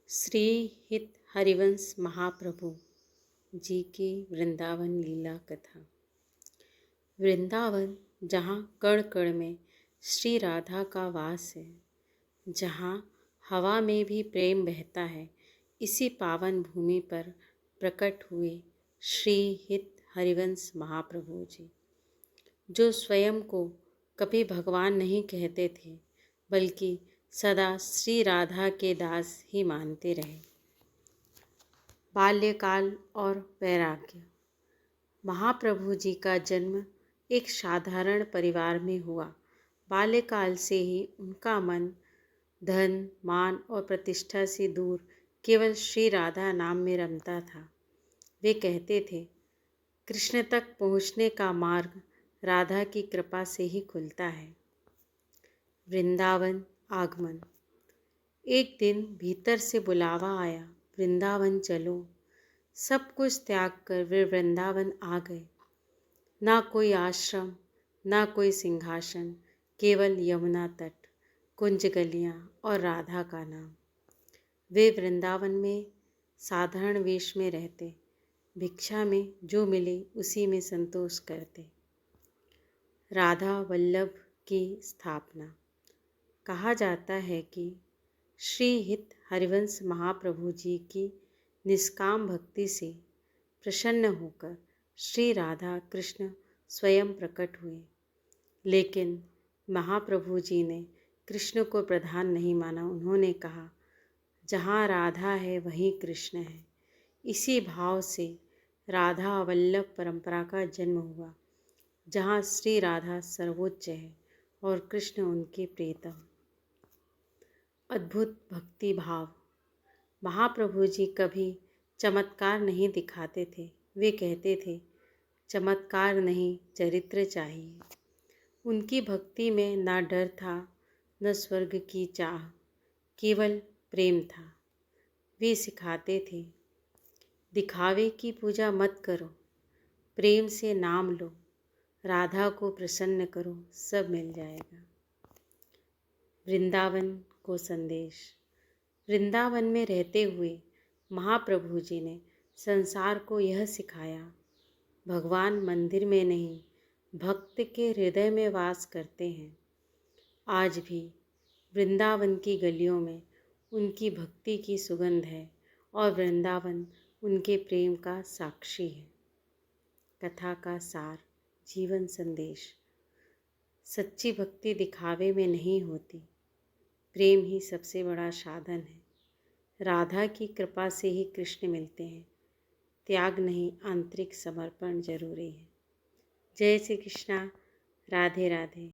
श्री हित हरिवंश महाप्रभु जी की वृंदावन लीला कथा। वृंदावन जहाँ कण कण में श्री राधा का वास है, जहाँ हवा में भी प्रेम बहता है, इसी पावन भूमि पर प्रकट हुए श्री हित हरिवंश महाप्रभु जी, जो स्वयं को कभी भगवान नहीं कहते थे, बल्कि सदा श्री राधा के दास ही मानते रहे। बाल्यकाल और वैराग्य। महाप्रभु जी का जन्म एक साधारण परिवार में हुआ। बाल्यकाल से ही उनका मन धन, मान और प्रतिष्ठा से दूर केवल श्री राधा नाम में रमता था। वे कहते थे, कृष्ण तक पहुँचने का मार्ग राधा की कृपा से ही खुलता है। वृंदावन आगमन। एक दिन भीतर से बुलावा आया, वृंदावन चलो। सब कुछ त्याग कर वे वृंदावन आ गए। ना कोई आश्रम, ना कोई सिंहासन, केवल यमुना तट, कुंज गलियाँ और राधा का नाम। वे वृंदावन में साधारण वेश में रहते, भिक्षा में जो मिले उसी में संतोष करते। राधा वल्लभ की स्थापना। कहा जाता है कि श्री हित हरिवंश महाप्रभु जी की निष्काम भक्ति से प्रसन्न होकर श्री राधा कृष्ण स्वयं प्रकट हुए। लेकिन महाप्रभु जी ने कृष्ण को प्रधान नहीं माना। उन्होंने कहा, जहाँ राधा है वहीं कृष्ण है। इसी भाव से राधा वल्लभ परंपरा का जन्म हुआ, जहाँ श्री राधा सर्वोच्च है और कृष्ण उनके प्रियतम। अद्भुत भक्ति भाव। महाप्रभु जी कभी चमत्कार नहीं दिखाते थे। वे कहते थे, चमत्कार नहीं, चरित्र चाहिए। उनकी भक्ति में ना डर था, न स्वर्ग की चाह, केवल प्रेम था। वे सिखाते थे, दिखावे की पूजा मत करो, प्रेम से नाम लो, राधा को प्रसन्न करो, सब मिल जाएगा। वृंदावन को संदेश। वृंदावन में रहते हुए महाप्रभु जी ने संसार को यह सिखाया, भगवान मंदिर में नहीं, भक्त के हृदय में वास करते हैं। आज भी वृंदावन की गलियों में उनकी भक्ति की सुगंध है और वृंदावन उनके प्रेम का साक्षी है। कथा का सार, जीवन संदेश। सच्ची भक्ति दिखावे में नहीं होती, प्रेम ही सबसे बड़ा साधन है। राधा की कृपा से ही कृष्ण मिलते हैं। त्याग नहीं, आंतरिक समर्पण जरूरी है। जय श्री कृष्णा। राधे राधे।